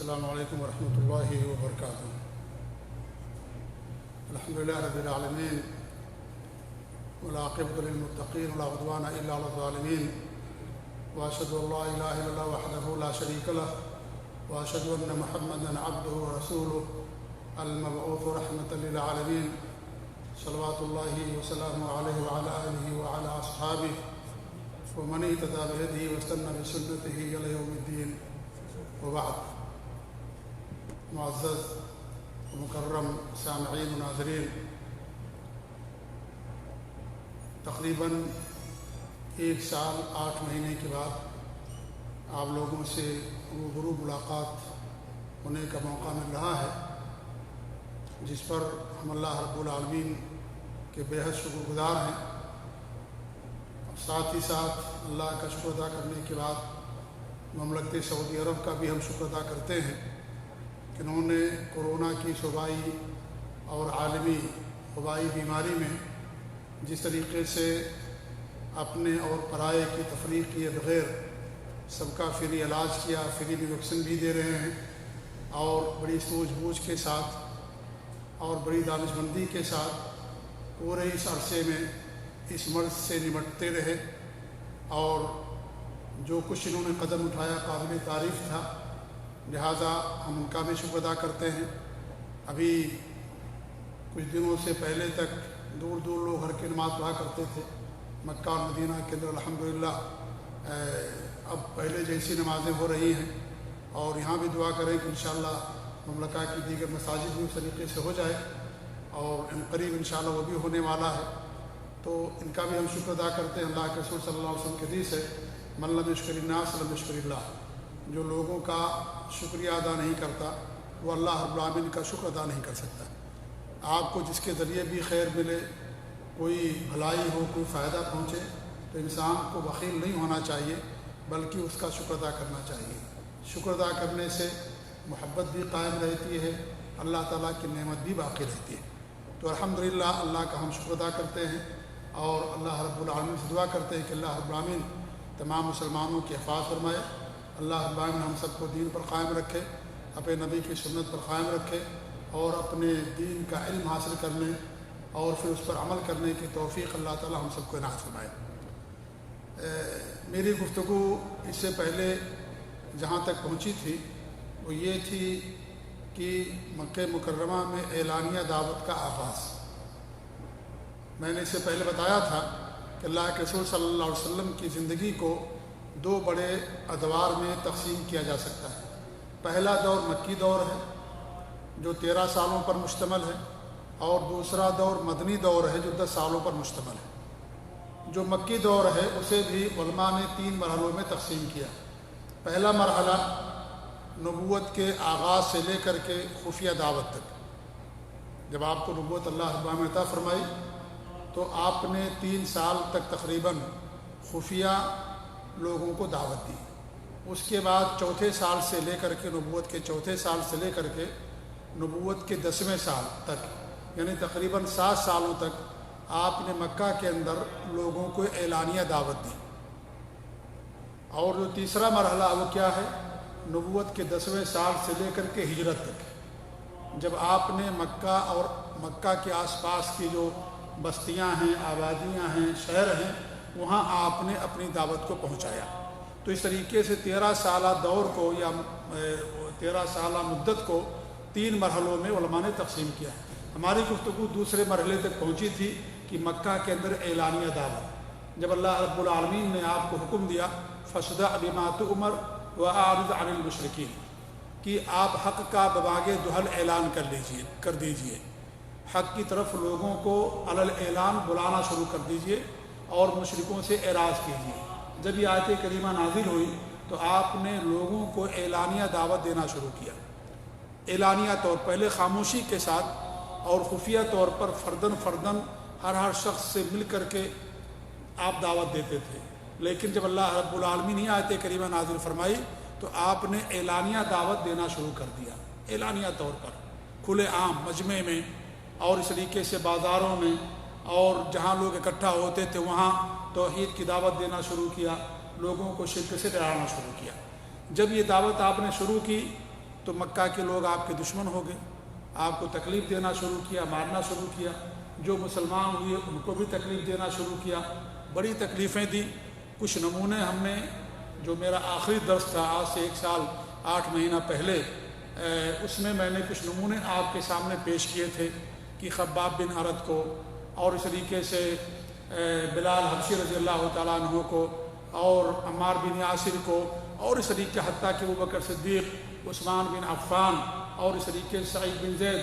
السلام علیکم ورحمۃ اللہ وبرکاتہ۔ الحمدللہ رب العالمین والعاقبۃ للمتقین ولا عدوان الا علی الظالمین، واشهد ان لا الہ الا اللہ وحدہ لا شریک لہ، واشهد ان محمدا عبدہ ورسولہ المبعوث رحمۃ للعالمین، صلوات اللہ وسلامہ علیہ وعلی آلہ وعلی اصحابہ ومن اهتدى بهدیہ واستنى بسنتہ الی یوم الدین، وبعد۔ معزز مکرم سامعین و ناظرین، تقریباً 1 سال 8 مہینے کے بعد آپ لوگوں سے روبرو ملاقات ہونے کا موقع مل رہا ہے، جس پر ہم اللہ رب العالمین کے بے حد شکر گزار ہیں، اور ساتھ ہی ساتھ اللہ کا شکر ادا کرنے کے بعد مملکت سعودی عرب کا بھی ہم شکر ادا کرتے ہیں کہ انہوں نے کورونا کی صوبائی اور عالمی وبائی بیماری میں جس طریقے سے اپنے اور پرائے کی تفریق کیے بغیر سب کا فری علاج کیا، فری ویکسین بھی دے رہے ہیں، اور بڑی سوجھ بوجھ کے ساتھ اور بڑی دانش مندی کے ساتھ پورے اس عرصے میں اس مرض سے نمٹتے رہے، اور جو کچھ انہوں نے قدم اٹھایا قابل تعریف تھا، لہٰذا ہم ان کا بھی شکر ادا کرتے ہیں۔ ابھی کچھ دنوں سے پہلے تک دور دور لوگ گھر کی نماز پڑھا کرتے تھے مکہ اور مدینہ کے اندر، الحمدللہ اب پہلے جیسی نمازیں ہو رہی ہیں، اور یہاں بھی دعا کریں کہ انشاءاللہ مملکہ کی دیگر مساجد بھی اس طریقے سے ہو جائے، اور ان قریب انشاءاللہ وہ بھی ہونے والا ہے، تو ان کا بھی ہم شکر ادا کرتے ہیں۔ اللہ کے رسول صلی اللہ علیہ وسلم کے حدیث ہے، من لم یشکر الناس لم یشکر اللہ، جو لوگوں کا شکریہ ادا نہیں کرتا وہ اللہ رب العالمین کا شکر ادا نہیں کر سکتا۔ آپ کو جس کے ذریعے بھی خیر ملے، کوئی بھلائی ہو، کوئی فائدہ پہنچے، تو انسان کو بخیل نہیں ہونا چاہیے، بلکہ اس کا شکر ادا کرنا چاہیے۔ شکر ادا کرنے سے محبت بھی قائم رہتی ہے، اللہ تعالیٰ کی نعمت بھی باقی رہتی ہے۔ تو الحمدللہ اللہ کا ہم شکر ادا کرتے ہیں، اور اللہ رب العالمین سے دعا کرتے ہیں کہ اللہ رب العالمین تمام مسلمانوں کی حفاظت فرمائے، اللہ رب العالمین ہم سب کو دین پر قائم رکھے، اپنے نبی کی سنت پر قائم رکھے، اور اپنے دین کا علم حاصل کرنے اور پھر اس پر عمل کرنے کی توفیق اللہ تعالیٰ ہم سب کو عنایت فرمائے۔ میری گفتگو اس سے پہلے جہاں تک پہنچی تھی وہ یہ تھی کہ مکہ مکرمہ میں اعلانیہ دعوت کا آغاز۔ میں نے اس سے پہلے بتایا تھا کہ اللہ کے رسول صلی اللہ علیہ وسلم کی زندگی کو 2 بڑے ادوار میں تقسیم کیا جا سکتا ہے۔ پہلا دور مکی دور ہے جو 13 سالوں پر مشتمل ہے، اور دوسرا دور مدنی دور ہے جو 10 سالوں پر مشتمل ہے۔ جو مکی دور ہے اسے بھی علماء نے 3 مرحلوں میں تقسیم کیا۔ پہلا مرحلہ نبوت کے آغاز سے لے کر کے خفیہ دعوت تک۔ جب آپ کو نبوت اللہ رب العالمین نے عطا فرمائی تو آپ نے 3 سال تک تقریباً خفیہ لوگوں کو دعوت دی۔ اس کے بعد چوتھے سال سے لے کر کے نبوت کے چوتھے سال سے لے کر کے نبوت کے 10ویں سال تک، یعنی تقریباً 7 سالوں تک آپ نے مکہ کے اندر لوگوں کو اعلانیہ دعوت دی۔ اور جو تیسرا مرحلہ وہ کیا ہے؟ نبوت کے 10ویں سال سے لے کر کے ہجرت تک، جب آپ نے مکہ اور مکہ کے آس پاس کی جو بستیاں ہیں، آبادیاں ہیں، شہر ہیں، وہاں آپ نے اپنی دعوت کو پہنچایا۔ تو اس طریقے سے 13 سالہ دور کو یا 13 سالہ مدت کو 3 مرحلوں میں علماء نے تقسیم کیا۔ ہماری گفتگو دوسرے مرحلے تک پہنچی تھی کہ مکہ کے اندر اعلانیہ دعوت، جب اللہ رب العالمین نے آپ کو حکم دیا فَاصْدَعْ بِمَا تُؤْمَرْ وَأَعْرِضْ عَنِ الْمُشْرِكِينَ، کہ آپ حق کا بباغ دہل اعلان کر دیجئے، حق کی طرف لوگوں کو علی الاعلان بلانا شروع کر دیجئے، اور مشرکوں سے اعراض کیجیے۔ جب یہ آیت کریمہ نازل ہوئی تو آپ نے لوگوں کو اعلانیہ دعوت دینا شروع کیا، اعلانیہ طور پہلے خاموشی کے ساتھ اور خفیہ طور پر فردن ہر شخص سے مل کر کے آپ دعوت دیتے تھے، لیکن جب اللہ رب العالمین نے آیت کریمہ نازل فرمائی تو آپ نے اعلانیہ دعوت دینا شروع کر دیا، اعلانیہ طور پر کھلے عام مجمع میں، اور اس طریقے سے بازاروں میں، اور جہاں لوگ اکٹھا ہوتے تھے وہاں توحید کی دعوت دینا شروع کیا، لوگوں کو شرک سے ڈرانا شروع کیا۔ جب یہ دعوت آپ نے شروع کی تو مکہ کے لوگ آپ کے دشمن ہو گئے، آپ کو تکلیف دینا شروع کیا، مارنا شروع کیا، جو مسلمان ہوئے ان کو بھی تکلیف دینا شروع کیا، بڑی تکلیفیں دی۔ کچھ نمونے ہم نے، جو میرا آخری درس تھا آج سے 1 سال 8 مہینہ پہلے، اس میں نے کچھ نمونے آپ کے سامنے پیش کیے تھے کہ خباب بن ارد کو، اور اس طریقے سے بلال حبشی رضی اللہ تعالیٰ عنہ کو، اور عمار بن یاسر کو، اور اس طریقے حتیٰ کہ ابوبکر صدیق، عثمان بن عفان، اور اس طریقے سے سعید بن زید،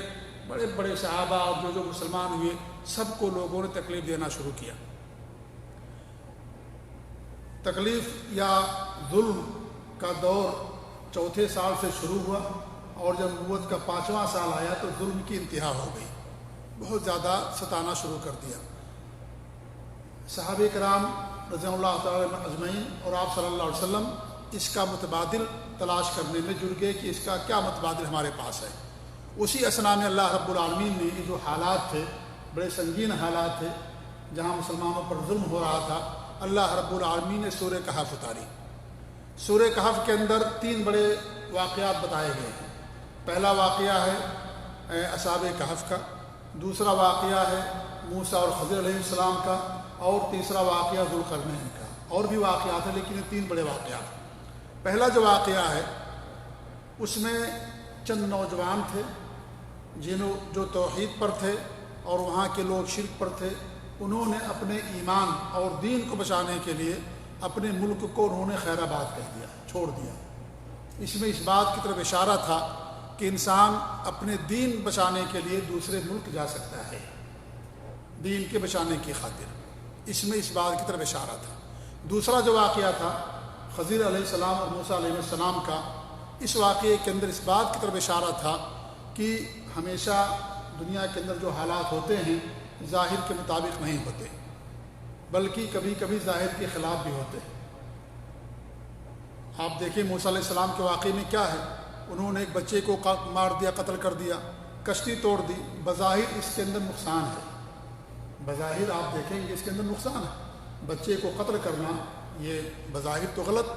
بڑے بڑے صحابہ اور جو مسلمان ہوئے، سب کو لوگوں نے تکلیف دینا شروع کیا۔ تکلیف یا ظلم کا دور 4تھے سال سے شروع ہوا، اور جب نبوت کا 5واں سال آیا تو ظلم کی انتہا ہو گئی، بہت زیادہ ستانا شروع کر دیا۔ صحابہ کرام رضی اللہ تعالیٰ اجمعین اور آپ صلی اللہ علیہ وسلم اس کا متبادل تلاش کرنے میں جڑ گئے کہ اس کا کیا متبادل ہمارے پاس ہے۔ اسی اثنا میں اللہ رب العالمین نے یہ جو حالات تھے، بڑے سنگین حالات تھے جہاں مسلمانوں پر ظلم ہو رہا تھا، اللہ رب العالمین نے سورہ کہف اتاری۔ سورہ کہف کے اندر 3 بڑے واقعات بتائے گئے ہیں۔ پہلا واقعہ ہے اصحاب کہف کا، دوسرا واقعہ ہے موسیٰ اور خضر علیہ السلام کا، اور تیسرا واقعہ ذوالقرنین کا۔ اور بھی واقعات ہیں لیکن یہ 3 بڑے واقعات۔ پہلا جو واقعہ ہے اس میں چند نوجوان تھے جو توحید پر تھے اور وہاں کے لوگ شرک پر تھے۔ انہوں نے اپنے ایمان اور دین کو بچانے کے لیے اپنے ملک کو انہوں نے خیر آباد کہہ دیا، چھوڑ دیا۔ اس میں اس بات کی طرف اشارہ تھا کہ انسان اپنے دین بچانے کے لیے دوسرے ملک جا سکتا ہے، دین کے بچانے کی خاطر۔ اس میں اس بات کی طرف اشارہ تھا۔ دوسرا جو واقعہ تھا خضر علیہ السلام اور موسیٰ علیہ السلام کا، اس واقعے کے اندر اس بات کی طرف اشارہ تھا کہ ہمیشہ دنیا کے اندر جو حالات ہوتے ہیں ظاہر کے مطابق نہیں ہوتے، بلکہ کبھی کبھی ظاہر کے خلاف بھی ہوتے ہیں۔ آپ دیکھیں موسیٰ علیہ السلام کے واقعے میں کیا ہے، انہوں نے ایک بچے کو مار دیا، قتل کر دیا، کشتی توڑ دی۔ بظاہر اس کے اندر نقصان ہے، بظاہر آپ دیکھیں گے اس کے اندر نقصان ہے۔ بچے کو قتل کرنا یہ بظاہر تو غلط،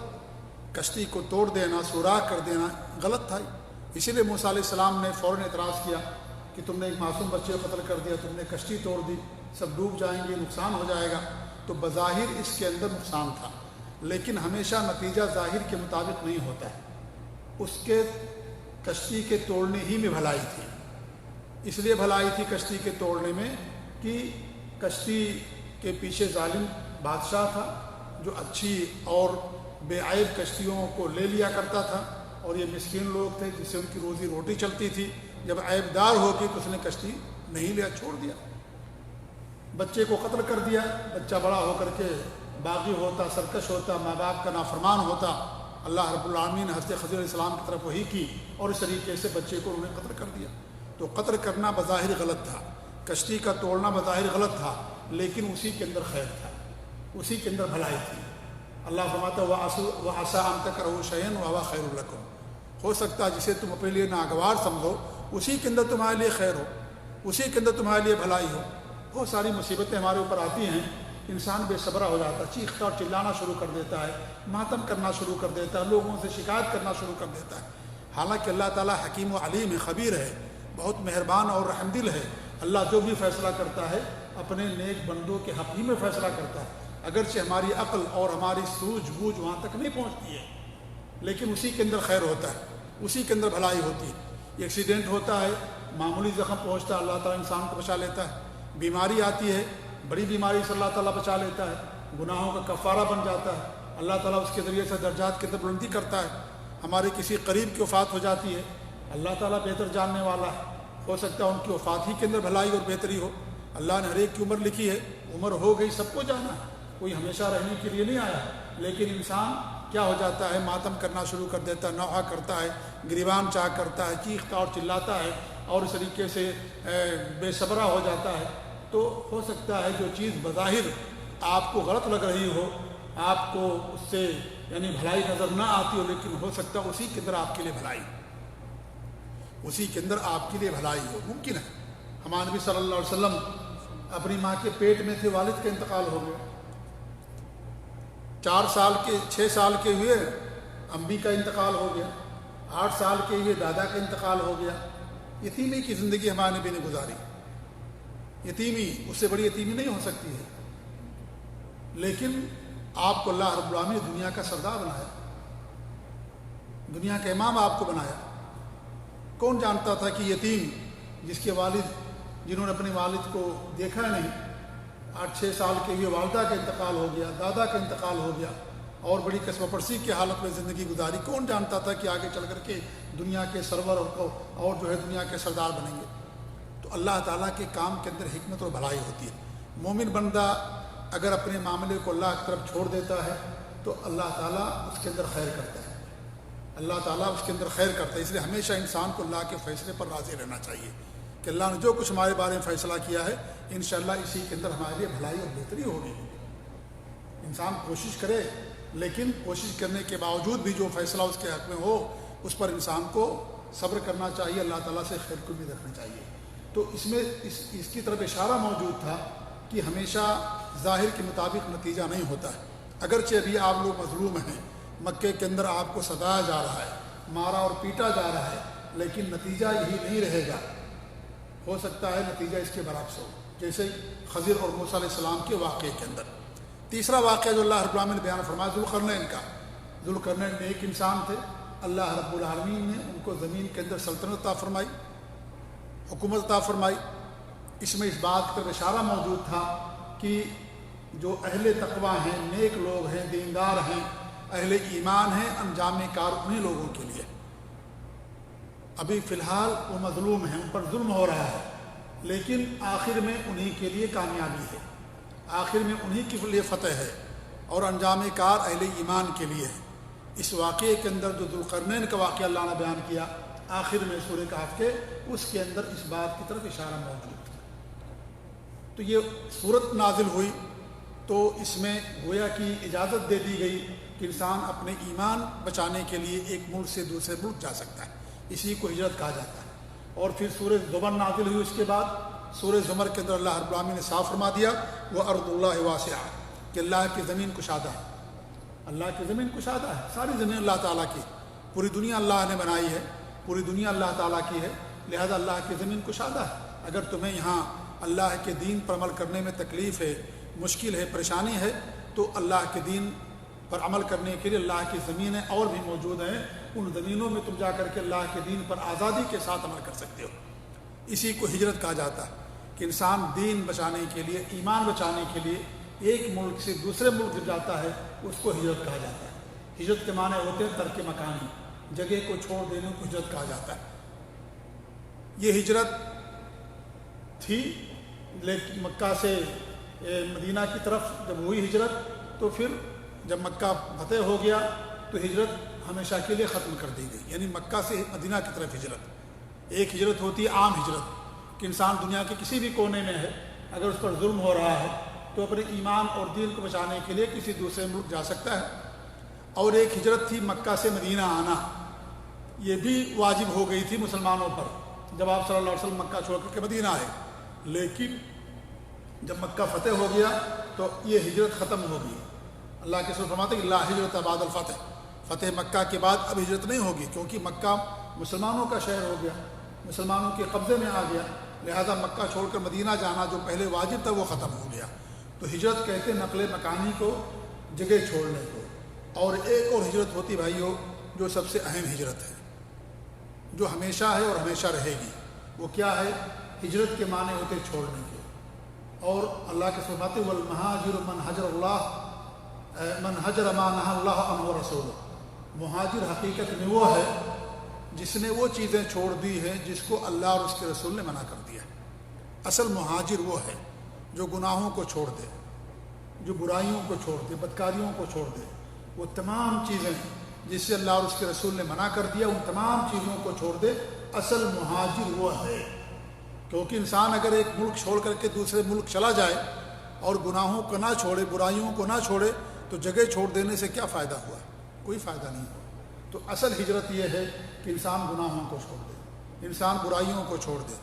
کشتی کو توڑ دینا، سوراخ کر دینا غلط تھا۔ اسی لیے موسیٰ علیہ السلام نے فوراً اعتراض کیا کہ تم نے ایک معصوم بچے کو قتل کر دیا، تم نے کشتی توڑ دی، سب ڈوب جائیں گے، نقصان ہو جائے گا۔ تو بظاہر اس کے اندر نقصان تھا، لیکن ہمیشہ نتیجہ ظاہر کے مطابق نہیں ہوتا ہے۔ اس کے کشتی کے توڑنے ہی میں بھلائی تھی، اس لیے بھلائی تھی کشتی کے توڑنے میں کہ کشتی کے پیچھے ظالم بادشاہ تھا جو اچھی اور بے عیب کشتیوں کو لے لیا کرتا تھا، اور یہ مسکین لوگ تھے جس سے ان کی روزی روٹی چلتی تھی۔ جب عیب دار ہو گئی تو اس نے کشتی نہیں لیا، چھوڑ دیا، بچے کو قتل کر دیا۔ بچہ بڑا ہو کر کے باغی ہوتا، سرکش ہوتا، ماں باپ کا نافرمان ہوتا۔ اللہ رب العالمین نے حضرت خضر علیہ السلام کی طرف وحی کی اور اس طریقے سے بچے کو انہوں نے قتل کر دیا۔ تو قتل کرنا بظاہر غلط تھا، کشتی کا توڑنا بظاہر غلط تھا، لیکن اسی کے اندر خیر تھا، اسی کے اندر بھلائی تھی۔ اللہ فرماتا وَعَسَىٰ أَن تَكْرَهُوا شَيْئًا وَهُوَ خَيْرٌ لَكُمْ، ہو سکتا ہے جسے تم اپنے لیے ناگوار سمجھو اسی کے اندر تمہارے لیے خیر ہو، اسی کے اندر تمہارے لیے بھلائی ہو۔ بہت ساری مصیبتیں ہمارے اوپر آتی ہیں، انسان بے صبرا ہو جاتا ہے، چیختا اور چلانا شروع کر دیتا ہے، ماتم کرنا شروع کر دیتا ہے، لوگوں سے شکایت کرنا شروع کر دیتا ہے۔ حالانکہ اللہ تعالیٰ حکیم و علیم ہے، خبیر ہے، بہت مہربان اور رحم دل ہے۔ اللہ جو بھی فیصلہ کرتا ہے اپنے نیک بندوں کے حق ہی میں فیصلہ کرتا ہے، اگرچہ ہماری عقل اور ہماری سوجھ بوجھ وہاں تک نہیں پہنچتی ہے، لیکن اسی کے اندر خیر ہوتا ہے، اسی کے اندر بھلائی ہوتی ہے۔ یہ ایکسیڈنٹ ہوتا ہے، معمولی زخم پہنچتا ہے، اللہ تعالیٰ انسان کو بچا لیتا ہے۔ بیماری آتی ہے، بڑی بیماری سے اللہ تعالیٰ بچا لیتا ہے، گناہوں کا کفارہ بن جاتا ہے، اللہ تعالیٰ اس کے ذریعے سے درجات کے اندر بلندی کرتا ہے۔ ہمارے کسی قریب کی وفات ہو جاتی ہے، اللہ تعالیٰ بہتر جاننے والا ہے، ہو سکتا ہے ان کی وفات ہی کے اندر بھلائی اور بہتری ہو۔ اللہ نے ہر ایک کی عمر لکھی ہے، عمر ہو گئی، سب کو جانا ہے، کوئی ہمیشہ رہنے کے لیے نہیں آیا، لیکن انسان کیا ہو جاتا ہے، ماتم کرنا شروع کر دیتا ہے، نوحہ کرتا ہے، گریبان چاہ کرتا ہے، چیختا اور چلاتا ہے، اور اس طریقے سے بے صبرا ہو جاتا ہے۔ تو ہو سکتا ہے جو چیز بظاہر آپ کو غلط لگ رہی ہو، آپ کو اس سے یعنی بھلائی نظر نہ آتی ہو، لیکن ہو سکتا ہے اسی کے اندر آپ کے لیے بھلائی، اسی کے اندر آپ کے لیے بھلائی ہو، ممکن ہے۔ ہمارے نبی صلی اللہ علیہ وسلم اپنی ماں کے پیٹ میں تھے، والد کا انتقال ہو گیا، 4 سال کے 6 سال کے ہوئے امی کا انتقال ہو گیا۔ 8 سال کے ہوئے دادا کا انتقال ہو گیا. یتیمی کی زندگی ہمارے نبی نے گزاری. یتیمی اس سے بڑی یتیمی نہیں ہو سکتی ہے. لیکن آپ کو اللہ رب العالمین نے دنیا کا سردار بنایا, دنیا کا امام آپ کو بنایا. کون جانتا تھا کہ یتیم جس کے والد, جنہوں نے اپنے والد کو دیکھا نہیں, 8-6 سال کے ہوئے والدہ کا انتقال ہو گیا, دادا کا انتقال ہو گیا, اور بڑی قسم پرسی کی حالت میں زندگی گزاری. کون جانتا تھا کہ آگے چل کر کے دنیا کے سرور اور جو ہے دنیا کے سردار بنیں گے. تو اللہ تعالیٰ کے کام کے اندر حکمت اور بھلائی ہوتی ہے. مومن بندہ اگر اپنے معاملے کو اللہ کی طرف چھوڑ دیتا ہے تو اللہ تعالیٰ اس کے اندر خیر کرتا ہے, اللہ تعالیٰ اس کے اندر خیر کرتا ہے. اس لیے ہمیشہ انسان کو اللہ کے فیصلے پر راضی رہنا چاہیے کہ اللہ نے جو کچھ ہمارے بارے میں فیصلہ کیا ہے انشاءاللہ اسی کے اندر ہمارے لیے بھلائی اور بہتری ہوگی. انسان کوشش کرے, لیکن کوشش کرنے کے باوجود بھی جو فیصلہ اس کے حق میں ہو اس پر انسان کو صبر کرنا چاہیے, اللہ تعالیٰ سے خیر کو بھی رکھنا چاہیے. تو اس میں اس کی طرف اشارہ موجود تھا کہ ہمیشہ ظاہر کے مطابق نتیجہ نہیں ہوتا ہے. اگرچہ ابھی آپ لوگ مظلوم ہیں, مکے کے اندر آپ کو ستایا جا رہا ہے, مارا اور پیٹا جا رہا ہے, لیکن نتیجہ یہی نہیں رہے گا. ہو سکتا ہے نتیجہ اس کے برعکس ہو, جیسے خضر اور موسیٰ علیہ السلام کے واقعے کے اندر. تیسرا واقعہ جو اللہ رب العالمین نے بیان فرمایا ذوالقرنین کا. ذوالقرنین میں ایک انسان تھے, اللہ رب العالمین نے ان کو زمین کے اندر سلطنت عطا فرمائی, حکومت عطا فرمائی. اس میں اس بات کا اشارہ موجود تھا کہ جو اہل تقویٰ ہیں, نیک لوگ ہیں, دیندار ہیں, اہل ایمان ہیں, انجام کار انہیں لوگوں کے لیے. ابھی فی الحال وہ مظلوم ہیں, ان پر ظلم ہو رہا ہے, لیکن آخر میں انہی کے لیے کامیابی ہے, آخر میں انہی کے لیے فتح ہے, اور انجام کار اہل ایمان کے لیے ہے. اس واقعے کے اندر جو ذوالقرنین کا واقعہ اللہ نے بیان کیا آخر میں سورہ کہف کے, اس کے اندر اس بات کی طرف اشارہ موجود ہے. تو یہ صورت نازل ہوئی تو اس میں گویا کی اجازت دے دی گئی کہ انسان اپنے ایمان بچانے کے لیے ایک ملک سے دوسرے ملک جا سکتا ہے, اسی کو ہجرت کہا جاتا ہے. اور پھر سورہ زمر نازل ہوئی, اس کے بعد سورہ زمر کے اندر اللہ رب العالمین نے صاف فرما دیا وہ ارض اللہ واسعہ, کہ اللہ کی زمین کشادہ ہے. اللہ کی زمین کشادہ ہے, ساری زمین اللہ تعالیٰ کی, پوری دنیا اللہ نے بنائی ہے, پوری دنیا اللہ تعالیٰ کی ہے, لہذا اللہ کی زمین کشادہ ہے. اگر تمہیں یہاں اللہ کے دین پر عمل کرنے میں تکلیف ہے, مشکل ہے, پریشانی ہے, تو اللہ کے دین پر عمل کرنے کے لیے اللہ کی زمینیں اور بھی موجود ہیں. ان زمینوں میں تم جا کر کے اللہ کے دین پر آزادی کے ساتھ عمل کر سکتے ہو. اسی کو ہجرت کہا جاتا ہے کہ انسان دین بچانے کے لیے, ایمان بچانے کے لیے ایک ملک سے دوسرے ملک جب جاتا ہے اس کو ہجرت کہا جاتا ہے. ہجرت کے معنی ہوتے ہیں ترک مکانی, جگہ کو چھوڑ دینے کو ہجرت کہا جاتا ہے. یہ ہجرت تھی, لیکن مکہ سے مدینہ کی طرف جب ہوئی ہجرت تو پھر جب مکہ فتح ہو گیا تو ہجرت ہمیشہ کے لیے ختم کر دی گئی. یعنی مکہ سے مدینہ کی طرف ہجرت. ایک ہجرت ہوتی ہے عام ہجرت کہ انسان دنیا کے کسی بھی کونے میں ہے, اگر اس پر ظلم ہو رہا ہے تو اپنے ایمان اور دین کو بچانے کے لیے کسی دوسرے ملک جا سکتا ہے. اور ایک ہجرت تھی مکہ سے مدینہ آنا, یہ بھی واجب ہو گئی تھی مسلمانوں پر جب آپ صلی اللہ علیہ وسلم مکہ چھوڑ کر کے مدینہ آئے. لیکن جب مکہ فتح ہو گیا تو یہ ہجرت ختم ہو گئی. اللہ کے رسول فرماتے ہیں کہ لا ہجرت بعد الفتح, فتح مکہ کے بعد اب ہجرت نہیں ہوگی, کیونکہ مکہ مسلمانوں کا شہر ہو گیا, مسلمانوں کے قبضے میں آ گیا. لہذا مکہ چھوڑ کر مدینہ جانا جو پہلے واجب تھا وہ ختم ہو گیا. تو ہجرت کہتے ہیں نقل مکانی کو, جگہ چھوڑنے کو. اور ایک اور ہجرت ہوتی بھائیو جو سب سے اہم ہجرت ہے, جو ہمیشہ ہے اور ہمیشہ رہے گی. وہ کیا ہے؟ ہجرت کے معنی ہوتے چھوڑنے کے. اور اللہ کے فرماتے والمہاجر من حجر اللہ من حجر ما نہى اللہ عنہ ورسولہ. مہاجر حقیقت میں وہ ہے جس نے وہ چیزیں چھوڑ دی ہیں جس کو اللہ اور اس کے رسول نے منع کر دیا. اصل مہاجر وہ ہے جو گناہوں کو چھوڑ دے, جو برائیوں کو چھوڑ دے, بدکاریوں کو چھوڑ دے. وہ تمام چیزیں جس سے اللہ اور اس کے رسول نے منع کر دیا, ان تمام چیزوں کو چھوڑ دے. اصل مہاجر وہ ہے. کیونکہ انسان اگر ایک ملک چھوڑ کر کے دوسرے ملک چلا جائے اور گناہوں کو نہ چھوڑے, برائیوں کو نہ چھوڑے, تو جگہ چھوڑ دینے سے کیا فائدہ ہوا؟ کوئی فائدہ نہیں ہوا. تو اصل ہجرت یہ ہے کہ انسان گناہوں کو چھوڑ دے, انسان برائیوں کو چھوڑ دے,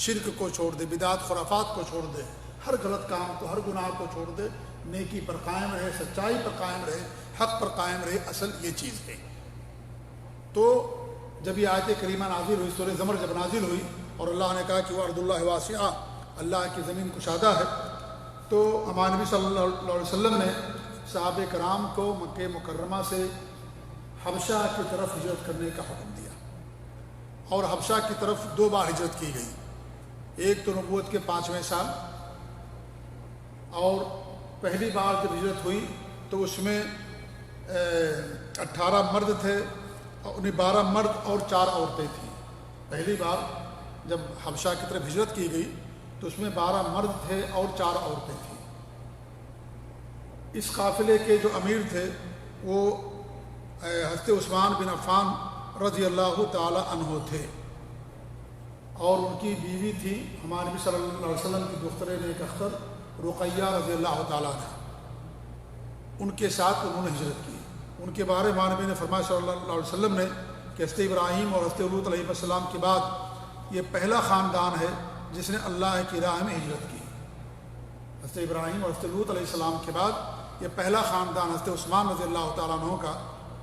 شرک کو چھوڑ دے, بدعت خرافات کو چھوڑ دے, ہر غلط کام کو, ہر گناہ کو چھوڑ دے, نیکی پر قائم رہے, سچائی پر قائم رہے, حق پر قائم رہے. اصل یہ چیز ہے. تو جب یہ آیت کریمہ نازل ہوئی، سورہ زمر جب نازل ہوئی اور اللہ نے کہا کہ وہ ارض اللہ واسعہ، اللہ کی زمین کشادہ ہے، تو ہمارے نبی صلی اللہ علیہ وسلم نے صحابہ کرام کو مکہ مکرمہ سے حبشہ کی طرف ہجرت کرنے کا حکم دیا، اور حبشہ کی طرف 2 بار ہجرت کی گئی، ایک تو نبوت کے 5ویں سال، اور پہلی بار جب ہجرت ہوئی تو اس میں 18 مرد تھے، 12 مرد اور 4 عورتیں تھیں۔ پہلی بار جب حبشہ کی طرف ہجرت کی گئی تو اس میں 12 مرد تھے اور 4 عورتیں تھیں۔ اس قافلے کے جو امیر تھے وہ حضرت عثمان بن عفان رضی اللہ تعالی عنہ تھے، اور ان کی بیوی تھی ہمارے نبی صلی اللہ علیہ وسلم کی دختر نیک اختر رقیہ رضی اللہ تعالیٰ عنہ۔ ان کے ساتھ انہوں نے ہجرت کی۔ ان کے بارے میں نبی نے فرمایا صلی اللہ علیہ وسلم نے کہ حضرت ابراہیم اور حضرت لوط علیہ السلام کے بعد یہ پہلا خاندان ہے جس نے اللہ کی راہ میں ہجرت کی۔ حضرت ابراہیم اور حضرت لوط علیہ السلام کے بعد یہ پہلا خاندان حضرت عثمان رضی اللہ تعالیٰ عنہ کا،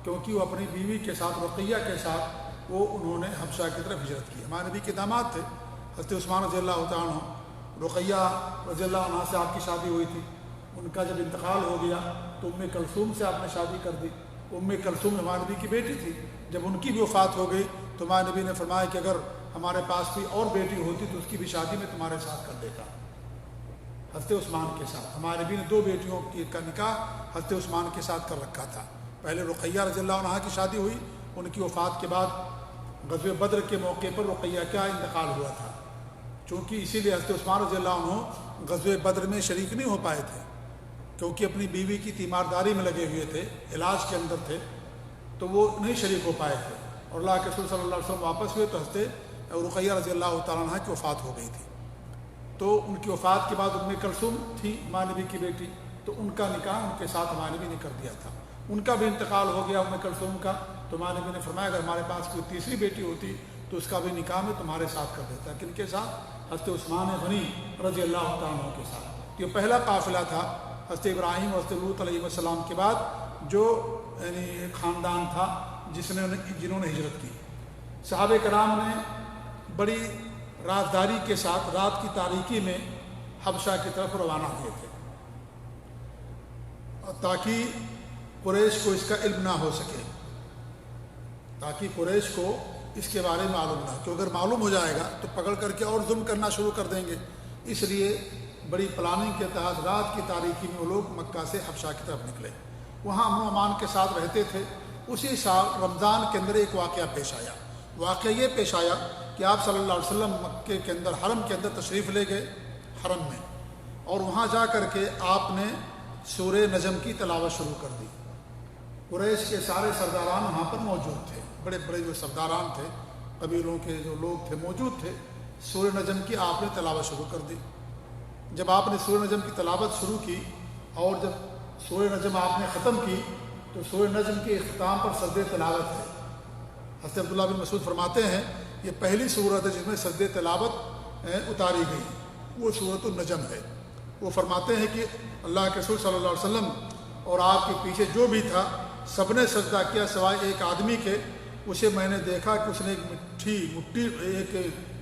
کیونکہ وہ اپنی بیوی کے ساتھ رقیہ کے ساتھ وہ انہوں نے حبشہ کی طرف ہجرت کی۔ ہمارے نبی کے داماد تھے حضرت عثمان رضی اللہ تعالیٰ عنہ، رقیہ رضی اللہ عنہ سے آپ کی شادی ہوئی تھی۔ ان کا جب انتقال ہو گیا تو ام کلثوم سے آپ نے شادی کر دی۔ ام کلثوم ہمارے نبی کی بیٹی تھی، جب ان کی بھی وفات ہو گئی تو ہمارے نبی نے فرمایا کہ اگر ہمارے پاس کوئی اور بیٹی ہوتی تو اس کی بھی شادی میں تمہارے ساتھ کر دیتا، حضرت عثمان کے ساتھ۔ ہمارے نبی نے 2 بیٹیوں کا نکاح حضرت عثمان کے ساتھ کر رکھا تھا۔ پہلے رقیہ رضی اللہ عنہ کی شادی ہوئی، ان کی وفات کے بعد غزوہ بدر کے موقع پر رقیہ کا انتقال ہوا تھا، چونکہ اسی لیے حضرت عثمان رضی اللہ عنہ غزوہ بدر میں شریک نہیں ہو پائے تھے، کیونکہ اپنی بیوی کی تیمارداری میں لگے ہوئے تھے، علاج کے اندر تھے، تو وہ نہیں شریک ہو پائے تھے۔ اور اللہ کے رسول صلی اللہ علیہ وسلم واپس ہوئے تو حضرت رقیہ رضی اللہ تعالیٰ عنہ کی وفات ہو گئی تھی۔ تو ان کی وفات کے بعد ام کلثوم تھی ہمارے نبی کی بیٹی، تو ان کا نکاح ان کے ساتھ ہمارے نبی نے کر دیا تھا۔ ان کا بھی انتقال ہو گیا ام کلثوم کا، تو ہمارے نبی نے فرمایا اگر ہمارے پاس کوئی تیسری بیٹی ہوتی تو اس کا بھی نکاح میں تمہارے ساتھ کر دیتا۔ کن کے ساتھ؟ حضرت عثمان غنی رضی اللہ تعالیٰ عنہ کے ساتھ۔ یہ پہلا قافلہ تھا حضرت ابراہیم اور حضرت لوط علیہ السلام کے بعد جو یعنی خاندان تھا جنہوں نے ہجرت کی۔ صحابہ کرام نے بڑی رازداری کے ساتھ رات کی تاریکی میں حبشہ کی طرف روانہ ہوئے تھے، تاکہ قریش کو اس کا علم نہ ہو سکے، تاکہ قریش کو اس کے بارے میں معلوم نہ، کہ اگر معلوم ہو جائے گا تو پکڑ کر کے اور ظلم کرنا شروع کر دیں گے۔ اس لیے بڑی پلاننگ کے تحت رات کی تاریکی میں وہ لوگ مکہ سے حبشہ کی طرف نکلے، وہاں امن و امان کے ساتھ رہتے تھے۔ اسی سال رمضان کے اندر ایک واقعہ پیش آیا۔ واقعہ یہ پیش آیا کہ آپ صلی اللہ علیہ وسلم مکے کے اندر حرم کے اندر تشریف لے گئے، حرم میں، اور وہاں جا کر کے آپ نے سورہ نجم کی تلاوت شروع کر دی۔ قریش کے سارے سرداران وہاں پر موجود تھے، بڑے بڑے جو سرداران تھے، قبیلوں کے جو لوگ تھے موجود تھے۔ سورہ نجم کی آپ نے تلاوت شروع کر دی۔ جب آپ نے سورہ نجم کی تلاوت شروع کی اور جب سورہ نجم آپ نے ختم کی تو سورہ نجم کے اختتام پر سجدہ تلاوت ہے۔ حضرت عبداللہ بن مسعود فرماتے ہیں یہ پہلی سورت ہے جس میں سجدہ تلاوت اتاری گئی، وہ سورۃ النجم ہے۔ وہ فرماتے ہیں کہ اللہ کے رسول صلی اللہ علیہ وسلم اور آپ کے پیچھے جو بھی تھا سب نے سجدہ کیا سوائے ایک آدمی کے۔ اسے میں نے دیکھا کہ اس نے ایک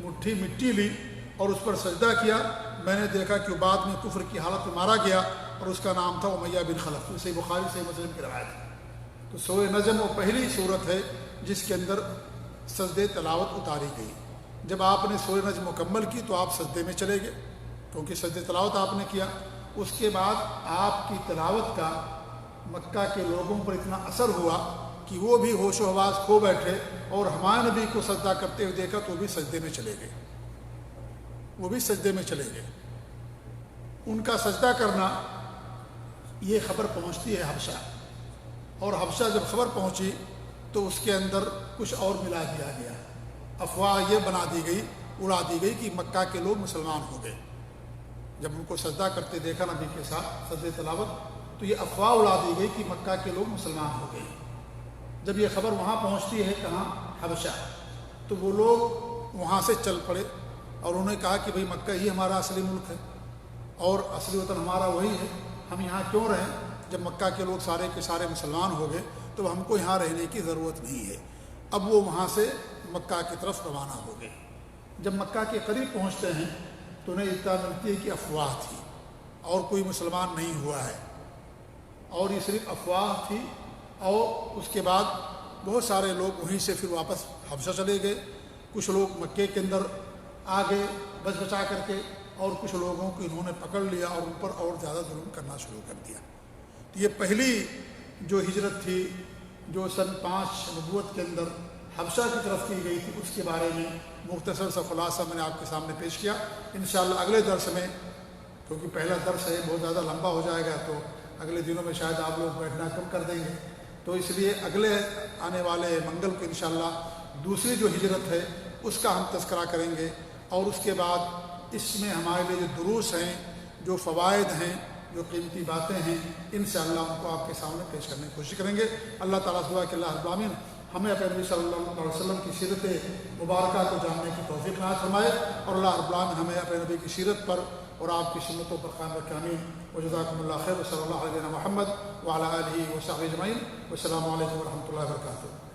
مٹھی مٹی لی اور اس پر سجدہ کیا۔ میں نے دیکھا کہ وہ بعد میں کفر کی حالت میں مارا گیا اور اس کا نام تھا امیہ بن خلف۔ صحیح بخاری صحیح مسلم کی روایت ہے۔ تو سورہ نجم وہ پہلی صورت ہے جس کے اندر سجدہ تلاوت اتاری گئی۔ جب آپ نے سورہ نجم مکمل کی تو آپ سجدے میں چلے گئے، کیونکہ سجدہ تلاوت آپ نے کیا۔ اس کے بعد آپ کی تلاوت کا مکہ کے لوگوں پر اتنا اثر ہوا کہ وہ بھی ہوش و حواس کھو بیٹھے، اور ہمارے نبی کو سجدہ کرتے ہوئے دیکھا تو وہ بھی سجدے میں چلے گئے، وہ بھی سجدے میں چلے گئے۔ ان کا سجدہ کرنا، یہ خبر پہنچتی ہے حبشہ، اور حبشہ جب خبر پہنچی تو اس کے اندر کچھ اور ملا دیا گیا۔ افواہ یہ بنا دی گئی، اڑا دی گئی کہ مکہ کے لوگ مسلمان ہو گئے۔ جب ان کو سجدہ کرتے دیکھا نبی کے ساتھ سجدہ تلاوت، تو یہ افواہ اڑا دی گئی کہ مکہ کے لوگ مسلمان ہو گئے۔ جب یہ خبر وہاں پہنچتی ہے، کہاں؟ حبشہ، تو وہ لوگ وہاں سے چل پڑے اور انہوں نے کہا کہ بھئی مکہ ہی ہمارا اصلی ملک ہے اور اصلی وطن ہمارا وہی ہے، ہم یہاں کیوں رہیں؟ جب مکہ کے لوگ سارے کے سارے مسلمان ہو گئے تو ہم کو یہاں رہنے کی ضرورت نہیں ہے۔ اب وہ وہاں سے مکہ کی طرف روانہ ہو گئے۔ جب مکہ کے قریب پہنچتے ہیں تو انہیں اطلاع ملتی ہے کہ افواہ تھی اور کوئی مسلمان نہیں ہوا ہے، اور یہ صرف افواہ تھی۔ اور اس کے بعد بہت سارے لوگ وہیں سے پھر واپس حبشہ چلے گئے، کچھ لوگ مکے کے اندر آ گئے بچ بچا کر کے، اور کچھ لوگوں کو انہوں نے پکڑ لیا اور اوپر اور زیادہ ظلم کرنا شروع کر دیا۔ تو یہ پہلی جو ہجرت تھی جو سن 5 نبوت کے اندر حبشہ کی طرف کی گئی تھی، اس کے بارے میں مختصر سا خلاصہ میں نے آپ کے سامنے پیش کیا۔ انشاءاللہ اگلے درس میں، کیونکہ پہلا درس ہے بہت زیادہ لمبا ہو جائے گا، تو اگلے دنوں میں شاید آپ لوگ بیٹھنا کم کر دیں گے، تو اس لیے اگلے آنے والے منگل کو انشاءاللہ دوسری جو ہجرت ہے اس کا ہم تذکرہ کریں گے، اور اس کے بعد اس میں ہمارے لیے جو دروس ہیں، جو فوائد ہیں، جو قیمتی باتیں ہیں، انشاءاللہ ان کو آپ کے سامنے پیش کرنے کی کوشش کریں گے۔ اللہ تعالیٰ سے دعا کہ اللہ رب العالمین ہمیں اپنے نبی صلی اللہ علیہ وسلم کی سیرت مبارکہ کو جاننے کی توفیق عنایت فرمائے، اور اللہ رب العالمین ہمیں اپنے نبی کی سیرت پر اور آپ کی سنتوں پر قائم رکھے۔ آمین۔ وجزاکم اللہ خیر، صلی اللہ علیہ محمد وعلی آلہ وصحبہ اجمعین، والسلام علیکم ورحمۃ اللہ وبرکاتہ۔